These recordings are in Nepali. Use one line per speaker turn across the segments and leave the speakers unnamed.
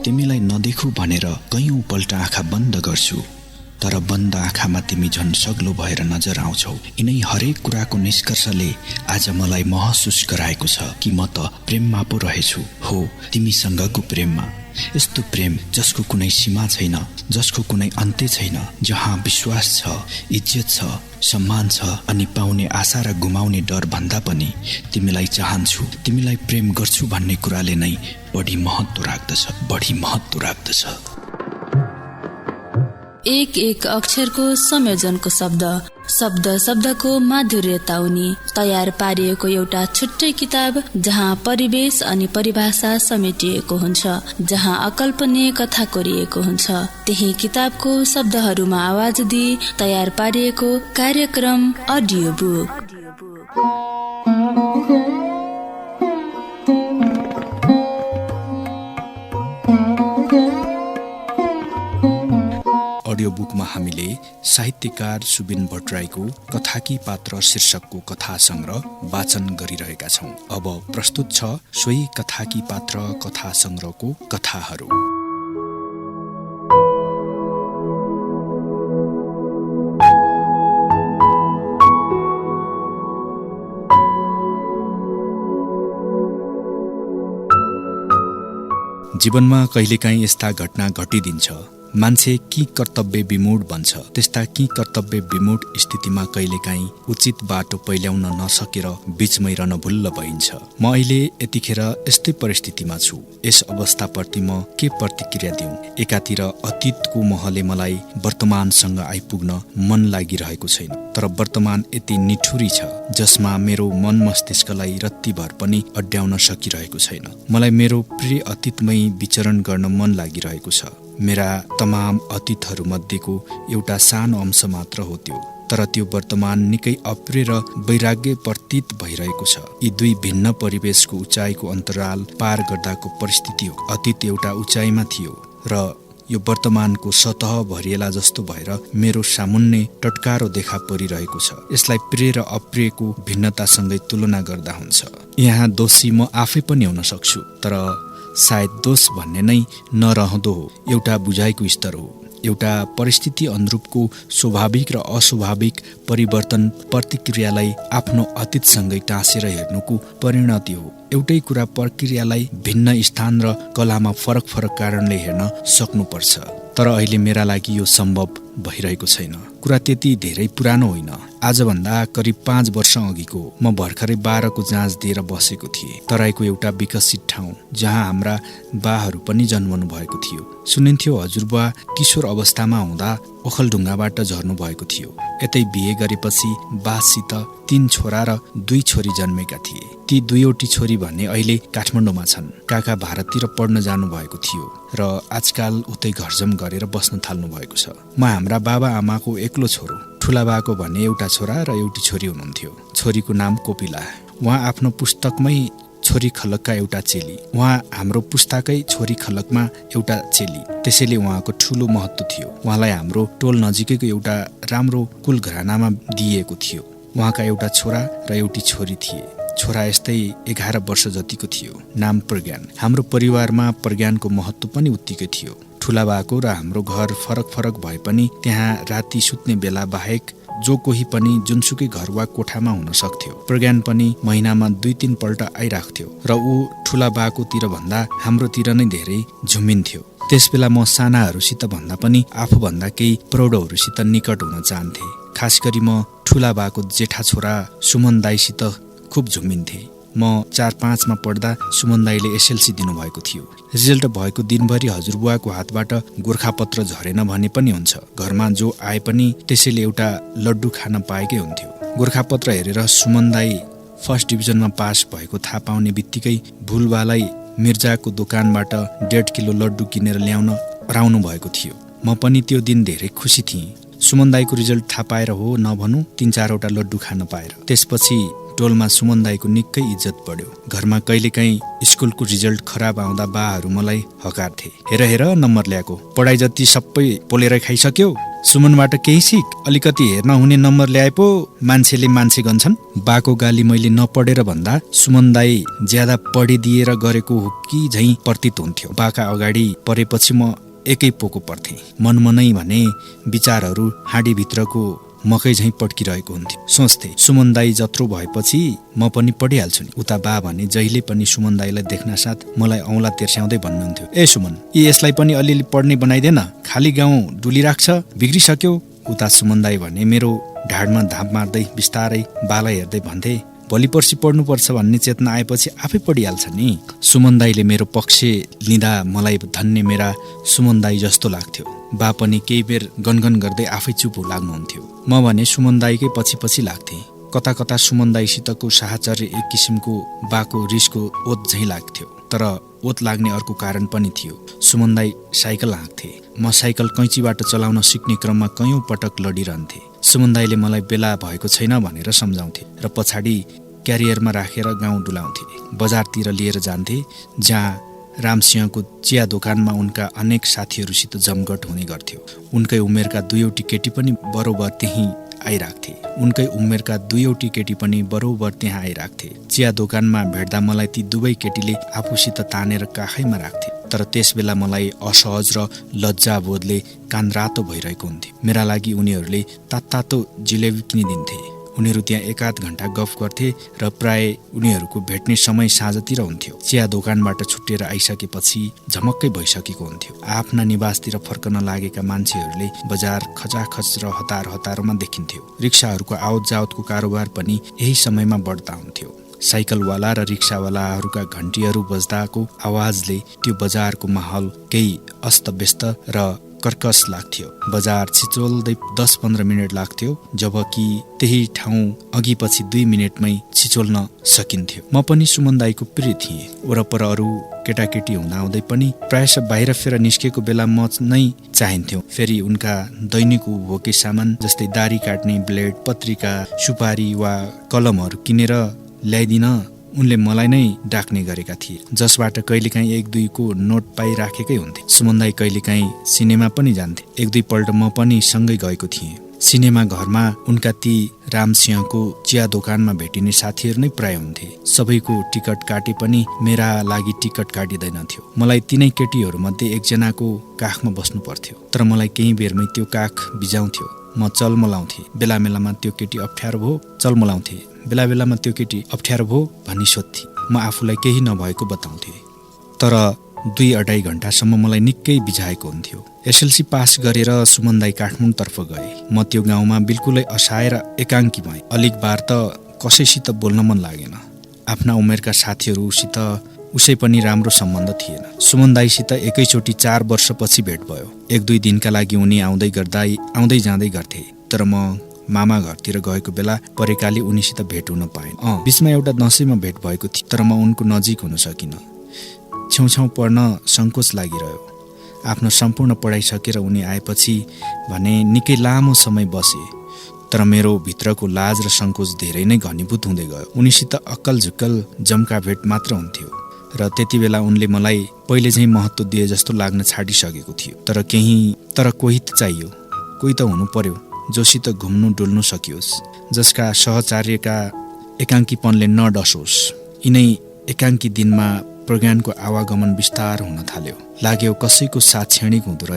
तिमीलाई नदेखु भनेर कयौं पल्ट आँखा बन्द गर्छु, तर बन्द आँखामा तिमी झन् सग्लो भएर नजर आउँछौ। यिनै हरेक कुराको निष्कर्षले आज मलाई महसुस गराएको छ कि म त प्रेममा पो रहेछु। हो, तिमीसँगको प्रेममा। यस्तो प्रेम जसको कुनै सीमा छैन, जसको कुनै अन्त्य छैन, जहाँ विश्वास छ, इज्जत छ, सम्मान छ अनि पाउने आशा र गुमाउने डर भन्दा पनि तिमीलाई चाहन्छु, तिमीलाई प्रेम गर्छु भन्ने कुराले नै बढी महत्त्व राख्दछ।
एक एक अक्षरको संयोजनको शब्दको माधुर्यता उनी तयार पारिएको एउटा छुट्टै किताब, जहाँ परिवेश अनि परिभाषा समेटिएको हुन्छ, जहाँ अकल्पनीय कथा कोरिएको हुन्छ। त्यही किताबको शब्दहरूमा आवाज दिई तयार पारिएको कार्यक्रम अडियो बुक।
अडियो बुकमा हामीले साहित्यकार सुबिन भट्टराईको कथाकी पात्र शीर्षकको कथा संग्रह वाचन गरिरहेका छौं। अब प्रस्तुत छ सोही कथाकी पात्र कथा संग्रहको कथाहरू। जीवनमा कहिलेकाहीँ यस्ता घटना घटिदिन्छ, मान्छे कि कर्तव्य विमूढ बन्छ। त्यस्ता कि कर्तव्य विमूढ स्थितिमा कहिलेकाहीँ उचित बाटो पहिल्याउन नसकेर बीचमै रनभुल्ल भइन्छ। म अहिले यतिखेर यस्तै परिस्थितिमा छु। यस अवस्थाप्रति म के प्रतिक्रिया दिउँ? एकातिर अतीतको महले मलाई वर्तमानसँग आइपुग्न मन लागिरहेको छैन, तर वर्तमान यति निठुरी छ जसमा मेरो मन मस्तिष्कलाई रत्तीभर पनि अड्याउन सकिरहेको छैन। मलाई मेरो प्रिय अतीतमै विचरण गर्न मन लागिरहेको छ। मेरा तमाम अतीतहरूमध्येको एउटा सानो अंश मात्र हो त्यो, तर त्यो वर्तमान निकै अप्रिय र वैराग्य प्रतीत भइरहेको छ। यी दुई भिन्न परिवेशको उचाइको अन्तराल पार गर्दाको परिस्थिति हो। अतीत एउटा उचाइमा थियो र यो वर्तमानको सतह भरिएला जस्तो भएर मेरो सामुन्ने टटकारो देखा परिरहेको छ। यसलाई प्रिय र अप्रियको भिन्नतासँगै तुलना गर्दा हुन्छ। यहाँ दोषी म आफै पनि हुन सक्छु, तर सायद दोष भन्ने नै नरहँदो हो। एउटा बुझाइको स्तर हो, एउटा परिस्थिति अनुरूपको स्वाभाविक र अस्वाभाविक परिवर्तन प्रतिक्रियालाई आफ्नो अतीतसँगै टाँसेर हेर्नुको परिणति हो। एउटै कुरा प्रक्रियालाई भिन्न स्थान र कलामा फरक कारणले हेर्न सक्नुपर्छ, तर अहिले मेरा लागि यो सम्भव भइरहेको छैन। कुरा त्यति धेरै पुरानो होइन, आजभन्दा करिब 5 वर्ष अघिको। म भर्खरै 12 को जाँच दिएर बसेको थिएँ, तराईको एउटा विकसित ठाउँ जहाँ हाम्रा बाहरू पनि जन्मनु भएको थियो। सुनिन्थ्यो हजुरबुवा किशोर अवस्थामा हुँदा ओखलढुङ्गाबाट झर्नु भएको थियो। यतै बिहे गरेपछि बासित 3 छोरा र 2 छोरी जन्मेका थिए। ती 2वटी छोरी भने अहिले काठमाडौँमा छन्। काका भारततिर पढ्न जानु भएको थियो र आजकाल उतै घरजम गरेर बस्न थाल्नु भएको छ। म हाम्रा बाबा आमाको एक्लो छोरो। ठुला बाको भने एउटा छोरा र एउटी छोरी हुनुहुन्थ्यो। छोरीको नाम कोपिला। उहाँ आफ्नो पुस्तकमै छोरी खलकका एउटा चेली, उहाँ हाम्रो पुस्ताकै छोरी खलकमा एउटा चेली, त्यसैले उहाँको ठूलो महत्व थियो। उहाँलाई हाम्रो टोल नजिकैको एउटा राम्रो कुल घरानामा दिइएको थियो। उहाँका एउटा छोरा र एउटी छोरी थिए। छोरा यस्तै 11 वर्ष जतिको थियो, नाम प्रज्ञान। हाम्रो परिवारमा प्रज्ञानको महत्व पनि उत्तिकै थियो। ठुला बाको र हाम्रो घर फरक भए पनि त्यहाँ राति सुत्ने बेला बाहेक जो कोही पनि जुनसुकै घर वा कोठामा हुन सक्थ्यो। प्रज्ञान पनि महिनामा 2-3 पल्ट आइराख्थ्यो र ऊ ठुला बाकोतिर भन्दा हाम्रोतिर नै धेरै झुमिन्थ्यो। त्यसबेला म सानाहरूसित भन्दा पनि आफूभन्दा केही प्रौढहरूसित निकट हुन चाहन्थे। खास गरी म ठुला बाको जेठा छोरा सुमन दाईसित खुब झुमिन्थे। म 4-5 मा पढ्दा सुमन दाईले एसएलसी दिनुभएको थियो। रिजल्ट भएको दिनभरि हजुरबुवाको हातबाट गोर्खापत्र झरेन भने पनि हुन्छ। घरमा जो आए पनि त्यसैले एउटा लड्डु खान पाएकै हुन्थ्यो। गोर्खापत्र हेरेर सुमन दाई फर्स्ट डिभिजनमा पास भएको थाहा पाउने बित्तिकै भुलवालाई मिर्जाको दोकानबाट 1.5 किलो लड्डु किनेर ल्याउन हराउनु भएको थियो। म पनि त्यो दिन धेरै खुसी थिएँ। सुमन दाईको रिजल्ट थाहा पाएर हो नभनौँ 3-4 वटा लड्डु खान पाएर। त्यसपछि टोलमा सुमन दाईको निकै इज्जत बढ्यो। घरमा कहिलेकाहीँ स्कुलको रिजल्ट खराब आउँदा बाहरू मलाई हकार्थे। हेर नम्बर ल्याएको, पढाइ जति सबै पोलेर खाइसक्यो, सुमनबाट केही सिक, अलिकति हेर्न हुने नम्बर ल्याए पो मान्छेले मान्छे गन्छन्। बाको गाली मैले नपढेर भन्दा सुमन दाई ज्यादा पढिदिएर गरेको हो कि झैँ प्रतीत हुन्थ्यो। बाका अगाडि परेपछि म एकै पोको पर्थे। मनमनै भने विचारहरू हाँडीभित्रको मकै झैँ पड्किरहेको हुन्थ्यो। सोच्थे सुमन दाई जत्रो भएपछि म पनि पढिहाल्छु नि। उता बा भने जहिले पनि सुमन दाईलाई देख्न साथ मलाई औँला तेर्स्याउँदै भन्नुहुन्थ्यो, ए सुमन, यसलाई पनि अलिअलि पढ्ने बनाइदेन, खाली गाउँ डुलिराख्छ, बिग्रिसक्यो। उता सुमन दाई भने मेरो ढाडमा धाप मार्दै बिस्तारै बालाई हेर्दै भन्थे, भोलि पर्सि पढ्नुपर्छ भन्ने चेतना आएपछि आफै पढिहाल्छ नि। सुमन दाईले मेरो पक्ष लिँदा मलाई धन्य मेरा सुमन दाई जस्तो लाग्थ्यो। बा पनि केही बेर गनगन गर्दै आफै चुप लाग्नुहुन्थ्यो। म भने सुमन दाईकै पछि पछि लाग्थेँ। कता कता सुमन दाईसितको साहचर्य एक किसिमको बाको रिसको ओत झैँ लाग्थ्यो। तर ओत लाग्ने अर्को कारण पनि थियो। सुमन दाई साइकल हाँक्थे। म साइकल कैँचीबाट चलाउन सिक्ने क्रममा कयौं पटक लडिरहन्थे। सुमन दाईले मलाई बेला भएको छैन भनेर सम्झाउँथे र पछाडि क्यारियरमा राखेर गाउँ डुलाउँथे। बजारतिर लिएर जान्थे, जहाँ रामसिंहको चिया दोकानमा उनका अनेक साथीहरूसित जमघट हुने गर्थ्यो। उनकै उमेरका दुईवटी केटी पनि बरोबर त्यहाँ आइराख्थे। चिया दोकानमा भेट्दा मलाई ती दुवै केटीले आफूसित तानेर काखैमा राख्थे। तर त्यसबेला मलाई असहज र लज्जा बोधले कान रातो भइरहेको हुन्थ्यो। मेरा लागि उनीहरूले तातो जिलेबी किनिदिन्थे। उनीहरू त्यहाँ एकाध घण्टा गफ गर्थे र प्राय उनीहरूको भेट्ने समय साँझतिर हुन्थ्यो। चिया दोकानबाट छुटेर आइसकेपछि झमक्कै भइसकेको हुन्थ्यो। आफ्ना निवासतिर फर्कन लागेका मान्छेहरूले बजार खचाखच र हतारमा देखिन्थ्यो। रिक्साहरूको आवत जावतको कारोबार पनि यही समयमा बढ्ता हुन्थ्यो। साइकलवाला र रिक्सावालाहरूका घन्टीहरू बज्दाको आवाजले त्यो बजारको माहौल केही अस्तव्यस्त र कर्कस लाग्थ्यो। बजार छिचोल्दै 10-15 मिनट लाग्थ्यो, जबकि त्यही ठाउँ अघि पछि 2 मिनटमै छिचोल्न सकिन्थ्यो। म पनि सुमन दाईको प्रिय थिएँ। वरपर अरू केटाकेटी हुँदाहुँदै पनि प्रायः बाहिर फेर निस्केको बेला म नै चाहिन्थ्यो। फेरि उनका दैनिक उपभोग्य सामान जस्तै दारी काट्ने ब्लेड, पत्रिका, सुपारी वा कलमहरू किनेर ल्याइदिन उनले मलाई नै डाक्ने गरेका थिए, जसबाट कहिलेकाहीँ 1-2 को नोट पाइराखेकै हुन्थे। सुमन दाई कहिलेकाहीँ सिनेमा पनि जान्थे। 1-2 पल्ट म पनि सँगै गएको थिएँ। सिनेमा घरमा उनका ती रामसिंहको चिया दोकानमा भेटिने साथीहरू नै प्राय हुन्थे। सबैको टिकट काटे पनि मेरा लागि टिकट काटिँदैनथ्यो। मलाई तिनै केटीहरूमध्ये एकजनाको काखमा बस्नु पर्थ्यो। तर मलाई केही बेरमै त्यो काख बिजाउँथ्यो। म चलमलाउँथे। बेला बेलामा त्यो केटी अप्ठ्यारो भयो, चलमलाउँथे। बेला बेलामा त्यो केटी अप्ठ्यारो भयो भनी सोध्थे। म आफूलाई केही नभएको बताउँथे। तर 2-2.5 घण्टासम्म मलाई निकै बिझाएको हुन्थ्यो। एसएलसी पास गरेर सुमन दाई काठमाडौँतर्फ गए। म त्यो गाउँमा बिल्कुलै असाएर एकाङ्की भएँ। अलिक बार त कसैसित बोल्न मन लागेन। आफ्ना उमेरका साथीहरूसित उसै पनि राम्रो सम्बन्ध थिएन। सुमन दाईसित एकैचोटि 4 वर्षपछि भेट भयो। 1-2 दिनका लागि उनी आउँदै जाँदै गर्थे। तर म मामा घरतिर गएको बेला परेकाले उनीसित भेट हुन पाएन। बीचमा एउटा दशैंमा भेट भएको थियो, तर म उनको नजिक हुन सकिनँ। छेउछाउ पढ्न सङ्कोच लागिरह्यो। आफ्नो सम्पूर्ण पढाइ सकेर उनी आएपछि भने निकै लामो समय बसे। तर मेरो भित्रको लाज र सङ्कोच धेरै नै घनीभूत हुँदै गयो। उनीसित अक्कल झुक्कल जम्का भेट मात्र हुन्थ्यो र त्यति बेला उनले मलाई पहिले चाहिँ महत्त्व दिए जस्तो लाग्न छाडिसकेको थियो। तर कोही त चाहियो, कोही त हुनु पर्यो जोसित घुम्नु डुल्नु सकियोस्, जसका सहचार्यका एकाङ्कीपनले नडसोस्। यिनै एकाङ्की दिनमा प्रज्ञानको आवागमन विस्तार हुन थाल्यो। लाग्यो कसैको साथ क्षणिक हुँदो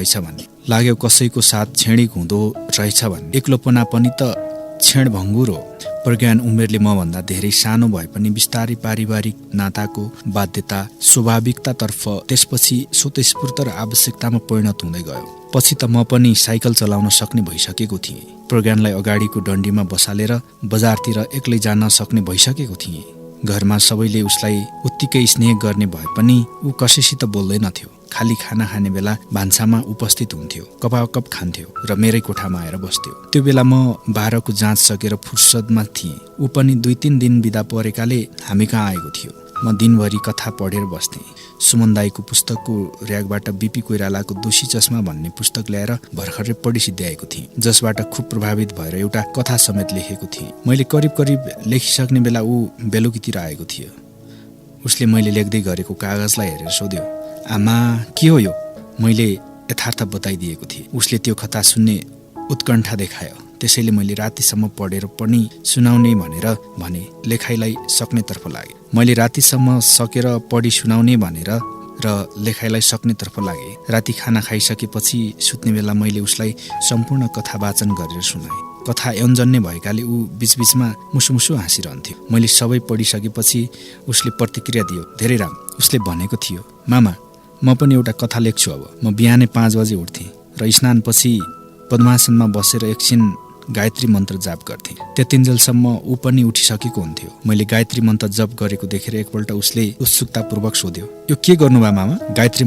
रहेछ भन्ने एक्लोपना पनि त क्षणभङ्गुर हो। प्रज्ञान उमेरले मभन्दा धेरै सानो भए पनि बिस्तारै पारिवारिक नाताको बाध्यता स्वाभाविकतातर्फ, त्यसपछि स्वतस्फूर्त र आवश्यकतामा परिणत हुँदै गयो। पछि त म पनि साइकल चलाउन सक्ने भइसकेको थिएँ। प्रज्ञानलाई अगाडिको डन्डीमा बसालेर बजारतिर एक्लै जान सक्ने भइसकेको थिएँ। घरमा सबैले उसलाई उत्तिकै स्नेह गर्ने भए पनि ऊ कसैसित बोल्दैनथ्यो। खाली खाना खाने बेला भान्सामा उपस्थित हुन्थ्यो, कपाकप खान्थ्यो र मेरै कोठामा आएर बस्थ्यो। त्यो बेला म 12को जाँच सकेर फुर्सदमा थिएँ। ऊ पनि 2-3 दिन बिदा परेकाले हामी कहाँ आएको थियो। म दिनभरि कथा पढेर बस्थेँ। सुमन दाईको पुस्तकको र्याकबाट बीपी कोइरालाको दोषी चस्मा भन्ने पुस्तक ल्याएर भर्खरै पढिसिद्ध्याएको थिएँ, जसबाट खुब प्रभावित भएर एउटा कथा समेत लेखेको थिएँ। मैले करिब लेखिसक्ने बेला ऊ बेलुकीतिर आएको थियो। उसले मैले लेख्दै गरेको कागजलाई हेरेर सोध्यो, आमा के हो यो? मैले यथार्थ बताइदिएको थिएँ। उसले त्यो कथा सुन्ने उत्कण्ठा देखायो। त्यसैले मैले रातिसम्म पढेर पनि सुनाउने भनेर भने लेखाइलाई सक्नेतर्फ लागे। मैले रातिसम्म सकेर पढी सुनाउने भनेर र लेखाइलाई सक्नेतर्फ लागे। राति खाना खाइसकेपछि सुत्ने बेला मैले उसलाई सम्पूर्ण कथा वाचन गरेर सुनाएँ। कथा यौनजन्य भएकाले ऊ बीचबीचमा मुसुमुसु हाँसिरहन्थ्यो। मैले सबै पढिसकेपछि उसले प्रतिक्रिया दियो, धेरै राम्रो। उसले भनेको थियो, मामा म पनि एउटा कथा लेख्छु अब। म बिहानै 5 बजे उठ्थेँ र स्नानपछि पद्मासनमा बसेर एकछिन गायत्री मन्त्र जाप गर्थेँ। त्यतिन्जेलसम्म ऊ पनि उठिसकेको हुन्थ्यो। मैले गायत्री मन्त्र जप गरेको देखेर एकपल्ट उसले उत्सुकतापूर्वक सोध्यो, यो के गर्नुभयो मामा? गायत्री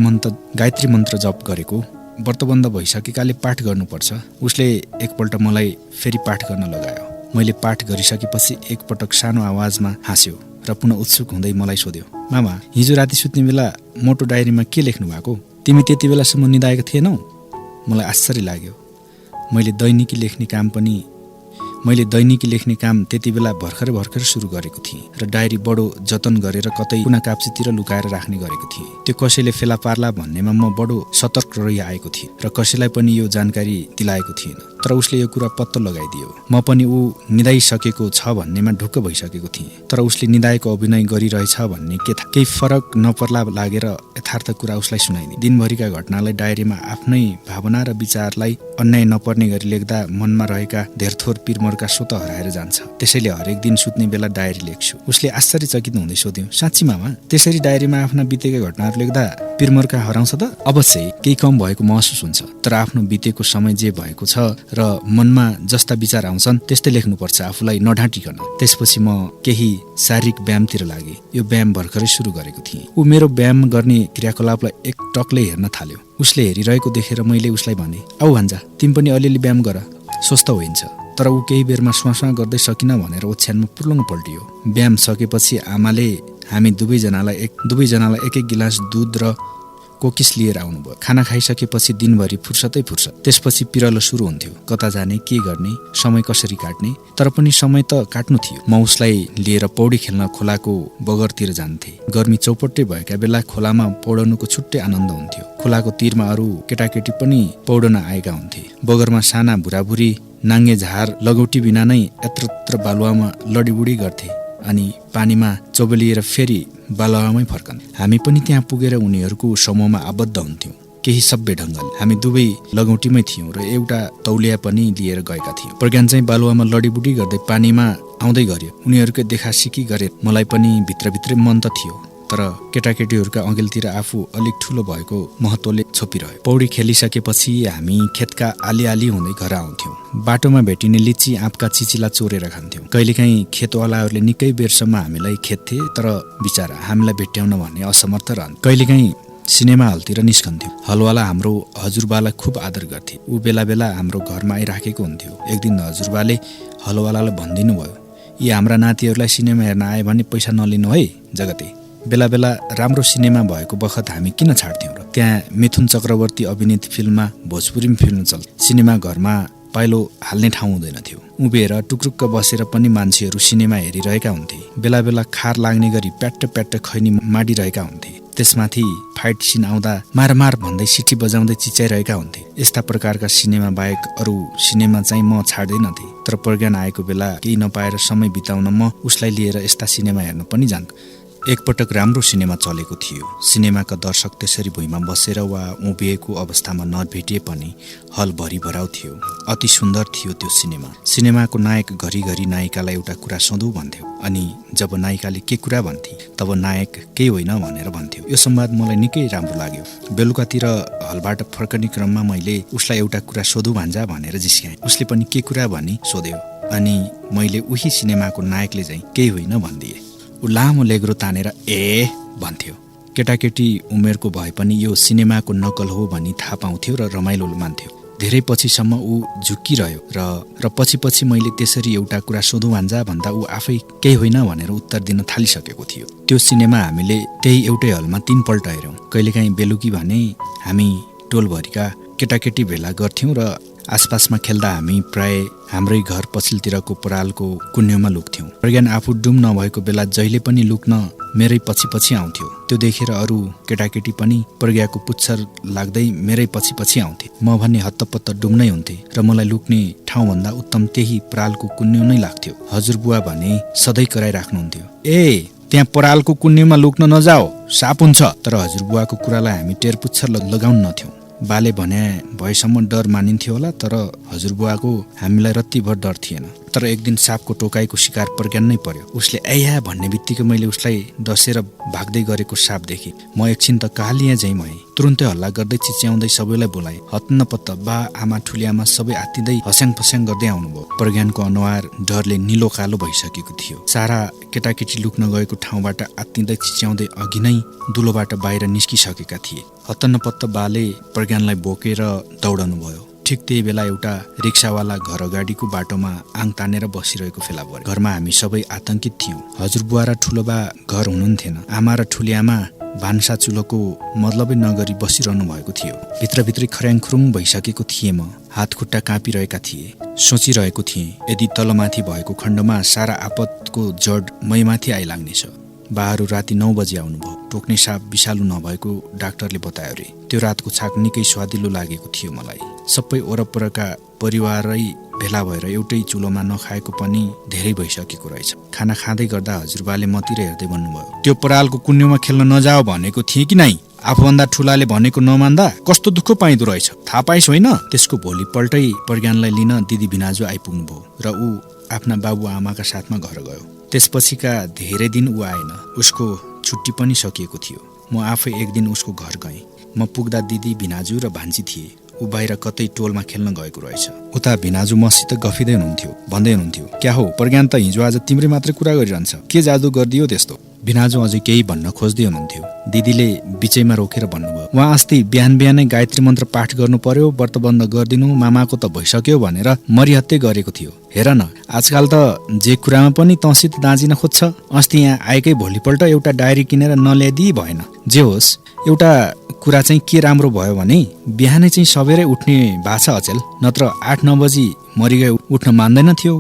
मन्त्र जप गरेको, व्रतबन्ध भइसकेकाले पाठ गर्नुपर्छ। उसले एकपल्ट मलाई फेरि पाठ गर्न लगायो। मैले पाठ गरिसकेपछि एकपटक सानो आवाजमा हाँस्यो र पुनः उत्सुक हुँदै मलाई सोध्यो, मामा हिजो राति सुत्ने बेला मोटो डायरीमा के लेख्नु भएको? तिमी त्यति बेलासम्म निदाएको थिएनौ? मलाई आश्चर्य लाग्यो। मैले दैनिकी लेख्ने काम त्यति बेला भर्खर सुरु गरेको थिएँ र डायरी बडो जतन गरेर कतै कुना काप्चीतिर लुकाएर राख्ने गरेको थिएँ। त्यो कसैले फेला पार्ला भन्नेमा म बडो सतर्क रही आएको थिएँ र कसैलाई पनि यो जानकारी दिलाएको थिएन। तर उसले यो कुरा पत्तो लगाइदियो। म पनि ऊ निदाइसकेको छ भन्नेमा ढुक्क भइसकेको थिएँ। तर उसले निदाएको अभिनय गरिरहेछ भन्ने केही फरक नपर्ला लागेर यथार्थ कुरा उसलाई सुनाइदिए। दिनभरिका घटनालाई डायरीमा आफ्नै भावना र विचारलाई अन्याय नपर्ने गरी लेख्दा मनमा रहेका धेरथोर पिरमरका स्वत हराएर जान्छ। त्यसैले हरेक दिन सुत्ने बेला डायरी लेख्छु। उसले आश्चर्यचकित हुँदै सोध्यो, साँच्ची मामा त्यसरी डायरीमा आफ्ना बितेका घटनाहरू लेख्दा पिरमरका हराउँछ त? अवश्य केही कम भएको महसुस हुन्छ, तर आफ्नो बितेको समय जे भएको छ र मनमा जस्ता विचार आउँछन् त्यस्तै लेख्नुपर्छ, आफूलाई नढाँटिकन। त्यसपछि म केही शारीरिक व्यायामतिर लागे। यो व्यायाम भर्खरै सुरु गरेको थिएँ। ऊ मेरो व्यायाम गर्ने क्रियाकलापलाई एक टकले हेर्न थाल्यो। उसले हेरिरहेको देखेर मैले उसलाई भने, आऊ भान्जा तिमी पनि अलिअलि व्यायाम गर, स्वस्थ होइन्छ। तर ऊ केही बेरमा स्वास्वा गर्दै सकिन भनेर ओछ्यानमा पुर्लुङ पल्टियो। व्यायाम सकेपछि आमाले हामी दुवैजनालाई एक गिलास दुध र कोकिस लिएर आउनुभयो। खाना खाइसकेपछि दिनभरि फुर्सतै फुर्सत। त्यसपछि पिरलो सुरु हुन्थ्यो। कता जाने, के गर्ने, समय कसरी काट्ने। तर पनि समय त काट्नु थियो। म उसलाई लिएर पौडी खेल्न खोलाको बगरतिर जान्थे। गर्मी चौपट्टै भएका बेला खोलामा पौडनुको छुट्टै आनन्द हुन्थ्यो। खोलाको तीरमा अरू केटाकेटी पनि पौडन आएका हुन्थे। बगरमा साना बुढाबुढी नाङ्गे झार लगौटी बिना नै यत्रत्र बालुवामा लडीबुडी गर्थे अनि पानीमा चोबलिएर फेरि बालुवामै फर्कन्। हामी पनि त्यहाँ पुगेर उनीहरूको समूहमा आबद्ध हुन्थ्यौँ। केही सभ्य ढङ्गले हामी दुवै लगौटीमै थियौँ र एउटा तौलिया पनि लिएर गएका थियौँ। प्रज्ञान चाहिँ बालुवामा लडीबुडी गर्दै पानीमा आउँदै गर्यो। उनीहरूको देखासिकी गरे। मलाई पनि भित्रभित्रै मन त थियो, तर केटाकेटीहरूका अघिल्तिर आफू अलिक ठुलो भएको महत्त्वले छोपिरह्यो। पौडी खेलिसकेपछि हामी खेतका आली हुँदै घर आउँथ्यौँ। बाटोमा भेटिने लिची आँपका चिचिला चोरेर खान्थ्यौँ। कहिलेकाहीँ खेतवालाहरूले निकै बेरसम्म हामीलाई खेद्थे, तर बिचारा हामीलाई भेट्याउन भन्ने असमर्थ रहन्। कहिलेकाहीँ सिनेमा हलतिर निस्कन्थ्यौँ। हलवाला हाम्रो हजुरबालाई खुब आदर गर्थे। ऊ बेला बेला हाम्रो घरमा आइराखेको हुन्थ्यो। एक दिन हजुरबाले हलवालालाई भनिदिनु भयो, यी हाम्रा नातिहरूलाई सिनेमा हेर्न आए भने पैसा नलिनु है जगते। बेला बेला राम्रो सिनेमा भएको बखत हामी किन छाड्थ्यौँ र? त्यहाँ मिथुन चक्रवर्ती अभिनीत फिल्ममा भोजपुरी फिल्म चल्थ्यो। सिनेमा घरमा पाइलो हाल्ने ठाउँ हुँदैन थियो। उभिएर टुक्रुक्क बसेर पनि मान्छेहरू सिनेमा हेरिरहेका हुन्थे। बेला बेला खार लाग्ने गरी प्याट्ट खैनी माडिरहेका हुन्थे। त्यसमाथि फाइट सिन आउँदा मार भन्दै सिटी बजाउँदै चिच्याइरहेका हुन्थे। यस्ता प्रकारका सिनेमा बाहेक अरू सिनेमा चाहिँ म छाड्दैनथे। तर प्रज्ञान आएको बेला केही नपाएर समय बिताउन म उसलाई लिएर यस्ता सिनेमा हेर्न पनि जान्थेँ। एकपटक राम्रो सिनेमा चलेको थियो। सिनेमाका दर्शक त्यसरी भुइँमा बसेर वा उभिएको अवस्थामा नभेटिए पनि हल भरिभराउ थियो। अति सुन्दर थियो त्यो सिनेमा। सिनेमाको नायक घरिघरि नायिकालाई एउटा कुरा सोधौँ भन्थ्यो, अनि जब नायिकाले के कुरा भन्थे तब नायक केही होइन भनेर भन्थ्यो। यो संवाद मलाई निकै राम्रो लाग्यो। बेलुकातिर हलबाट फर्कने क्रममा मैले उसलाई एउटा कुरा सोधौँ भान्जा भनेर जिस्काएँ। उसले पनि के कुरा भनी सोध्यो, अनि मैले उही सिनेमाको नायकले चाहिँ केही होइन भनिदिएँ। ऊ लामो लेग्रो तानेर ए भन्थ्यो। केटाकेटी उमेरको भए पनि यो सिनेमाको नकल हो भनी थाहा पाउँथ्यो र रमाइलो मान्थ्यो। धेरै पछिसम्म ऊ झुक्किरह्यो र पछि मैले त्यसरी एउटा कुरा सोधौँ भान्जा भन्दा ऊ आफै केही होइन भनेर उत्तर दिन थालिसकेको थियो। त्यो सिनेमा हामीले त्यही एउटै हलमा 3 पल्ट हेऱ्यौँ। कहिलेकाहीँ बेलुकी भने हामी टोलभरिका केटाकेटी भेला गर्थ्यौँ र आसपासमा खेल्दा हामी प्राय हाम्रै घर पछिल्तिरको परालको कुन्योमा लुक्थ्यौँ। प्रज्ञान आफू डुम नभएको बेला जहिले पनि लुक्न मेरै पछि पछि आउँथ्यो। त्यो देखेर अरू केटाकेटी पनि प्रज्ञाको पुच्छर लाग्दै मेरै पछि पछि आउँथे। म भने हत्तपत्त डुम्नै हुन्थे र मलाई लुक्ने ठाउँभन्दा उत्तम त्यही परालको कुन्यु नै लाग्थ्यो। हजुरबुवा भने सधैँ कराइराख्नुहुन्थ्यो, ए त्यहाँ परालको कुन्युमा लुक्न नजाओ, साप हुन्छ। तर हजुरबुवाको कुरालाई हामी टेरपुच्छर लगाउन नथ्यौँ। बाले भने भएसम्म डर मानिन्थ्यो होला, तर हजुरबुवाको हामीलाई रत्तिभर डर थिएन। तर एक दिन सापको टोकाइको शिकार प्रज्ञान नै पर्यो। उसले ऐया भन्ने बित्तिकै मैले उसलाई डसेर भाग्दै गरेको साप देखेँ। म एकछिन त कालिया झैँ भएँ। तुरुन्तै हल्ला गर्दै चिच्याउँदै सबैलाई बोलाएँ। हत्तपत्त बा आमा ठुलिआमा सबै आत्तिँदै हस्याङ फस्याङ गर्दै आउनुभयो। प्रज्ञानको अनुहार डरले निलो कालो भइसकेको थियो। सारा केटाकेटी लुक्न गएको ठाउँबाट आत्तिँदै चिच्याउँदै अघि नै दुलोबाट बाहिर निस्किसकेका थिए। हत्तपत्त बाले प्रज्ञानलाई बोकेर दौडनु भयो। ठिक त्यही बेला एउटा रिक्सावाला घर अगाडिको बाटोमा आङ तानेर बसिरहेको फेला पर्यो। घरमा हामी सबै आतंकित थियौँ। हजुरबुवा र ठुलोबा घर हुनुहुन्थेन। आमा र ठुलिआमा भान्सा चुलोको मतलबै नगरी बसिरहनु भएको थियो। भित्रभित्रै खर्याङखुरुङ भइसकेको थिएँ म। हात खुट्टा काँपिरहेका थिए। सोचिरहेको थिएँ, यदि तलमाथि भएको खण्डमा सारा आपतको जड मैमाथि आइलाग्नेछ। बाहरू राति 9 बजे आउनुभयो। टोक्ने साप विषालु नभएको डाक्टरले बतायो रे। त्यो रातको छाक निकै स्वादिलो लागेको थियो मलाई। सबै वरपरका परिवारै भेला भएर एउटै चुलोमा नखाएको पनि धेरै भइसकेको रहेछ। खाना खाँदै गर्दा हजुरबाले मतिर हेर्दै भन्नुभयो, त्यो परालको कुन्युमा खेल्न नजाओ भनेको थिएँ कि नै? आफूभन्दा ठुलाले भनेको नमान्दा कस्तो दुःख पाइँदो रहेछ, थाहा पाइस् होइन? त्यसको भोलिपल्टै प्रज्ञानलाई लिन दिदी भिनाजु आइपुग्नुभयो र ऊ आफ्ना बाबुआमाका साथमा घर गयो। त्यसपछिका धेरै दिन ऊ आएन। उसको छुट्टी पनि सकिएको थियो। म आफै एक दिन उसको घर गएँ। म पुग्दा दिदी भिनाजु र भान्जी थिए। ऊ बाहिर कतै टोलमा खेल्न गएको रहेछ। उता भिनाजु मसित गफिँदै हुनुहुन्थ्यो। भन्दै हुनुहुन्थ्यो, क्या हो प्रज्ञान त हिजो आज तिम्रै मात्रै कुरा गरिरहन्छ, के जादु गरिदियो त्यस्तो? भिनाजु अझै केही भन्न खोज्दै हुनुहुन्थ्यो। दिदीले बिचैमा रोकेर भन्नुभयो, उहाँ अस्ति बिहान बिहानै गायत्री मन्त्र पाठ गर्नु पर्यो, व्रत बन्द गरिदिनु, मामाको त भइसक्यो भनेर मरिहत्ते गरेको थियो। हेर न, आजकाल त जे कुरामा पनि तँसित दाँजिन खोज्छ। अस्ति यहाँ आएकै भोलिपल्ट एउटा डायरी किनेर नल्याइदिई भएन। जे होस्, एउटा कुरा चाहिँ के राम्रो भयो भने बिहानै चाहिँ सबेरै उठ्ने भाषा अचेल, नत्र 8-9 बजी मरिगए उठ्न मान्दैन थियो।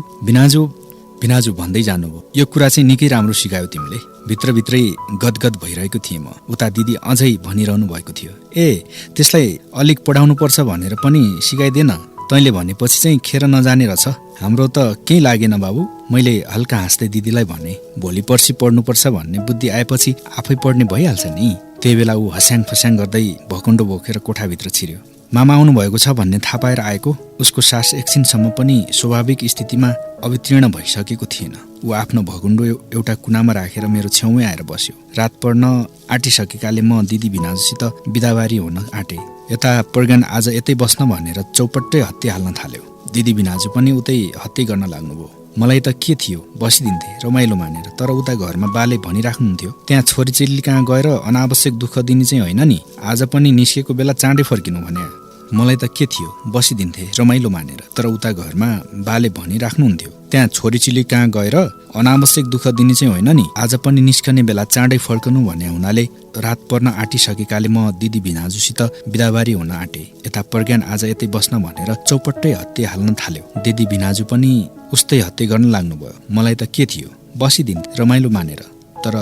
भिनाजु भन्दै जानुभयो, यो कुरा चाहिँ निकै राम्रो सिकायो तिमीले। भित्रभित्रै गदगद भइरहेको थिएँ म। उता दिदी अझै भनिरहनु भएको थियो, ए त्यसलाई अलिक पढाउनु पर्छ भनेर पनि सिकाइदिएन, तैँले भनेपछि चाहिँ खेर नजाने रहेछ। हाम्रो त केही लागेन बाबु। मैले हल्का हाँस्दै दिदीलाई भने, भोलि पर्सि पढ्नुपर्छ भन्ने बुद्धि आएपछि आफै पढ्ने भइहाल्छ नि। त्यही बेला ऊ हस्याङ फस्याङ गर्दै भकुण्डो बोकेर कोठाभित्र छिर्यो। मामा आउनु भएको छ भन्ने थाहा पाएर आएको। उसको सास एकछिनसम्म पनि स्वाभाविक स्थितिमा अवतीर्ण भइसकेको थिएन। ऊ आफ्नो भकुण्डो एउटा कुनामा राखेर मेरो छेउमै आएर बस्यो। रात पर्न आँटिसकेकाले म दिदी भिनाजुसित बिदाबारी हुन आँटे। यता प्रज्ञान आज यतै बस्न भनेर चौपट्टै हत्ती हाल्न थाल्यो। दिदी भिनाजु पनि उतै हत्ती गर्न लाग्नुभयो। मलाई त के थियो, बसिदिन्थे रमाइलो मानेर। तर उता घरमा बाले भनिराख्नुहुन्थ्यो, त्यहाँ छोरीचेली कहाँ गएर अनावश्यक दुःख दिने चाहिँ होइन नि, आज पनि निस्केको बेला चाँडै फर्किनु भने। मलाई त के थियो, बसिदिन्थे रमाइलो मानेर। तर उता घरमा बाले भनिराख्नुहुन्थ्यो, त्यहाँ छोरीचेली कहाँ गएर अनावश्यक दुःख दिने चाहिँ होइन नि, आज पनि निस्कने बेला चाँडै फर्कनु भन्ने हुनाले रात पर्न आँटिसकेकाले म दिदी भिनाजुसित बिदाबारी हुन आँटे। यता प्रज्ञान आज यतै बस्न भनेर चौपट्टै हत्ती हाल्न थाल्यो। दिदी भिनाजु पनि उस्तै हत्ते गर्न लाग्नुभयो। मलाई त के थियो, बसिदिन्थे रमाइलो मानेर। तर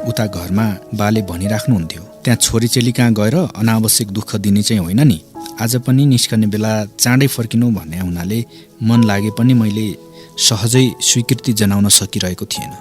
उता घरमा बाले भनिराख्नुहुन्थ्यो, त्यहाँ छोरीचेली कहाँ गएर अनावश्यक दुःख दिने चाहिँ होइन नि, आज पनि निस्कने बेला चाँडै फर्किनु भन्ने हुनाले मन लागे पनि मैले सहजै स्वीकृति जनाउन सकिरहेको थिएन।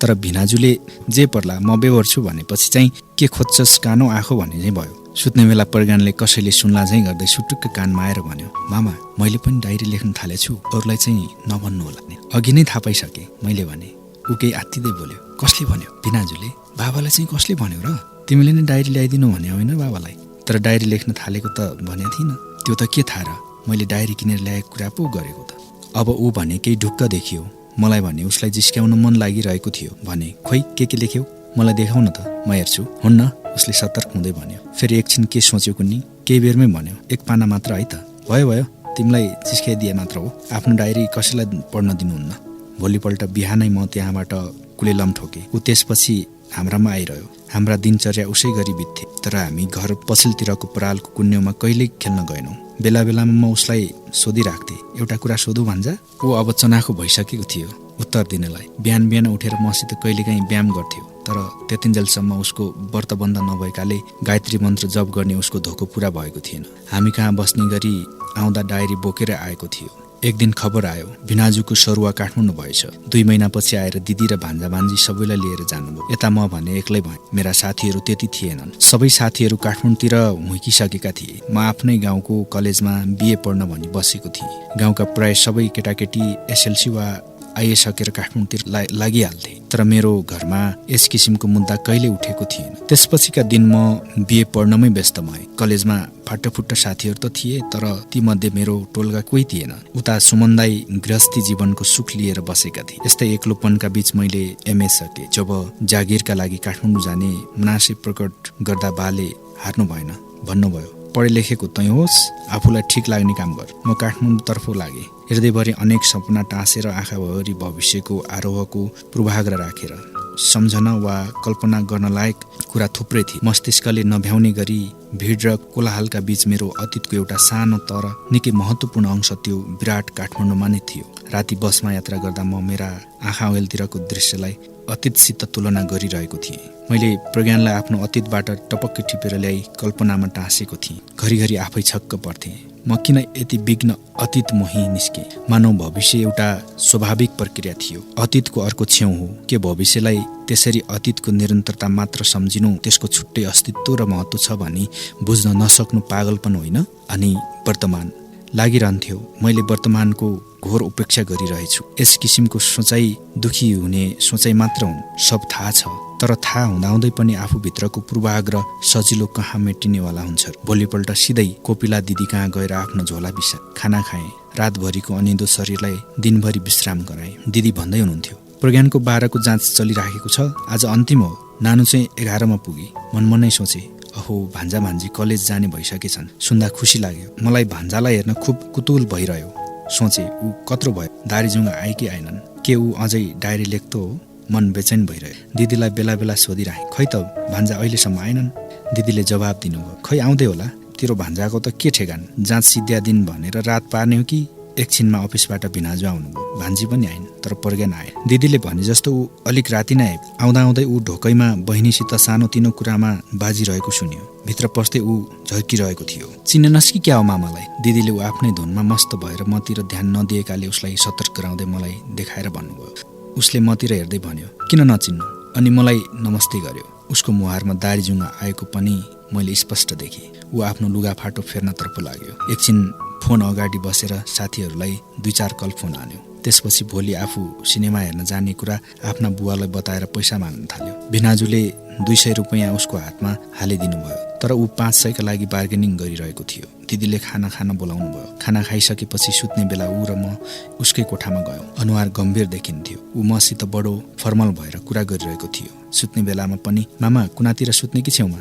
तर भिनाजुले जे पर्ला म बेहोर्छु भनेपछि चाहिँ के खोज्छस् कानो आँखो भन्ने चाहिँ भयो। सुत्ने बेला प्रज्ञानले कसैले सुन्ला चाहिँ गर्दै सुटुक्क कानमा आएर भन्यो, मामा मैले पनि डायरी लेख्न थालेछु, अरूलाई चाहिँ नभन्नु होला नि। अघि नै थाहा पाइसकेँ मैले भने। ऊ केही आत्तिँदै बोल्यो, कसले भन्यो? भिनाजुले। बाबालाई चाहिँ कसले भन्यो र? तिमीले नै डायरी ल्याइदिनु भने होइन बाबालाई? तर डायरी लेख्न थालेको त भनेको थिइनँ। त्यो त के थाहा र, मैले डायरी किनेर ल्याएको कुरा पो गरेको त। अब ऊ भने केही ढुक्क देखियो। मलाई भने उसलाई जिस्क्याउन मन लागिरहेको थियो। भने खोइ के लेख्यौ, मलाई देखाउन त, म हेर्छु। हुन्न, उसले सतर्क हुँदै भन्यो। फेरि एकछिन के सोच्यो कुन्नी, केही बेरमै भन्यो, एक पाना मात्र है त, भयो तिमीलाई जिस्क्याइदिए मात्र हो, आफ्नो डायरी कसैलाई पढ्न दिनुहुन्न। भोलिपल्ट बिहानै म त्यहाँबाट कुलेलम ठोकेँ। ऊ त्यसपछि हाम्रामा आइरह्यो। हाम्रा दिनचर्या उसै गरी बित्थे। तर हामी घर पछिल्तिरको परालको कुन्युमा कहिल्यै खेल्न गएनौँ। बेला बेलामा म उसलाई सोधिराख्थेँ, एउटा कुरा सोधु भन्छ। ऊ अब चनाखो भइसकेको थियो उत्तर दिनलाई। बिहान बिहान उठेर मसित कहिलेकाहीँ व्यायाम गर्थ्यो। तर त्यतिन्जेलसम्म उसको व्रतबन्ध नभएकाले गायत्री मन्त्र जप गर्ने उसको धोको पूरा भएको थिएन। हामी कहाँ बस्ने गरी आउँदा डायरी बोकेर आएको थियो। एक दिन खबर आयो भिनाजुको सरुवा काठमाडौँ भएछ। 2 महिनापछि आएर दिदी र भान्जा भान्जी सबैलाई लिएर जानुभयो। यता म भने एक्लै भएँ। मेरा साथीहरू त्यति थिएनन्। सबै साथीहरू काठमाडौँतिर हुइकिसकेका थिए। म आफ्नै गाउँको कलेजमा बिए पढ्न भनी बसेको थिएँ। गाउँका प्राय सबै केटाकेटी एसएलसी वा आइए सकेर काठमाडौँतिर लागिहाल्थे। तर मेरो घरमा यस किसिमको मुद्दा कहिले उठेको थिएन। त्यसपछिका दिन म बिए पढ्नमै व्यस्त भएँ। कलेजमा फाटफुट्ट साथीहरू त थिए, तर तीमध्ये मेरो टोलका कोही थिएन। उता सुमनदाई गृहस्थी जीवनको सुख लिएर बसेका थिए। यस्तै एक्लोपनका बीच मैले एमए सके। जब जागिरका लागि काठमाडौँ जाने मनासी प्रकट गर्दा बाले हार्नु भएन, भन्नुभयो पढे लेखेको तै होस्, आफूलाई ठिक लाग्ने काम गर। म काठमाडौँतर्फ लागेँ। हृदयभरि अनेक सपना टाँसेर आँखाभरि भविष्यको आरोहको पूर्वाग्रह राखेर। सम्झना वा कल्पना गर्न लायक कुरा थुप्रै थिए। मस्तिष्कले नभ्याउने गरी भिड र कोलाहलका बीच मेरो अतीतको एउटा सानो तर निकै महत्त्वपूर्ण अंश त्यो विराट काठमाडौँमा नै थियो। राति बसमा यात्रा गर्दा म मेरा आँखा अघिल्तिरको दृश्यलाई अतीतसित तुलना गरिरहेको थिएँ। मैले प्रज्ञानलाई आफ्नो अतीतबाट टपक्कै टिपेर ल्याई कल्पनामा टाँसेको थिएँ। घरिघरि आफै छक्क पर्थेँ। म किन यति विघ्न अतीत मोही निस्के? मानव भविष्य एउटा स्वाभाविक प्रक्रिया थियो। अतीतको अर्को छेउ हो। के भविष्यलाई त्यसरी अतीतको निरन्तरता मात्र सम्झिनु त्यसको छुट्टै अस्तित्व र महत्त्व छ भनी बुझ्न नसक्नु पागलपन होइन? अनि वर्तमान लागिरहन्थ्यो। मैले वर्तमानको घोर उपेक्षा गरिरहेछु। यस किसिमको सोचाइ दुखी हुने सोचाइ मात्र हुन्। सब थाहा छ, तर थाहा हुँदाहुँदै पनि आफूभित्रको पूर्वाग्रह सजिलो कहाँ मेटिनेवाला हुन्छ। भोलिपल्ट सिधै कोपिला दिदी कहाँ गएर आफ्नो झोला बिसा खाना खाएँ। रातभरिको अनिदो शरीरलाई दिनभरि विश्राम गराएँ। दिदी भन्दै हुनुहुन्थ्यो, प्रज्ञानको 12को जाँच चलिराखेको छ, आज अन्तिम हो। नानु चाहिँ 11मा पुगी। मनमनै सोचे, अहो भान्जा भान्जी कलेज जाने भइसकेछन्। सुन्दा खुसी लाग्यो। मलाई भान्जालाई हेर्न खुब कुतूहल भइरह्यो। सोचे ऊ कत्रो भयो, दारीजुङ आए कि आएनन्, के ऊ अझै डायरी लेख्दो हो? मन बेचैन भइरह्यो। दिदीलाई बेला बेला सोधिराखेँ, खै त भान्जा अहिलेसम्म आएनन्? दिदीले जवाब दिनुभयो, खै आउँदै होला, तेरो भान्जाको त के ठेगान, जाँच सिद्ध्या दिन भनेर रात पार्ने हो कि? एकछिनमा अफिसबाट भिनाजु आउनुभयो। भान्जी पनि आइन्, तर प्रज्ञान आए। दिदीले भने जस्तो ऊ अलिक राति नै आए। आउँदा आउँदै ऊ ढोकैमा बहिनीसित सानोतिनो कुरामा बाजिरहेको सुन्यो। भित्र पस्दै ऊ झर्किरहेको थियो। चिनेनस् कि क्या हो मामालाई? दिदीले ऊ आफ्नै धुनमा मस्त भएर मतिर ध्यान नदिएकाले उसलाई सतर्क गराउँदै मलाई देखाएर भन्नुभयो। उसले मतिर हेर्दै भन्यो, किन नचिन्नु? अनि मलाई नमस्ते गर्यो। उसको मुहारमा दारीजुङ्गा आएको पनि मैले स्पष्ट देखेँ। ऊ आफ्नो लुगाफाटो फेर्नतर्फ लाग्यो। एकछिन फोन अगाडि बसेर साथीहरूलाई 2-4 कल फोन हान्यो। त्यसपछि भोलि आफू सिनेमा हेर्न जाने कुरा आफ्ना बुवालाई बताएर पैसा माग्न थाल्यो। भिनाजुले 200 रुपैयाँ उसको हातमा हालिदिनु भयो, तर ऊ 500 का लागि बार्गेनिङ गरिरहेको थियो। दिदीले खाना खान बोलाउनु भयो। खाना खाइसकेपछि सुत्ने बेला ऊ र म उसकै कोठामा गयौँ। अनुहार गम्भीर देखिन्थ्यो। ऊ मसित बडो फर्मल भएर कुरा गरिरहेको थियो। सुत्ने बेलामा पनि, मामा कुनातिर सुत्ने कि छेउमा,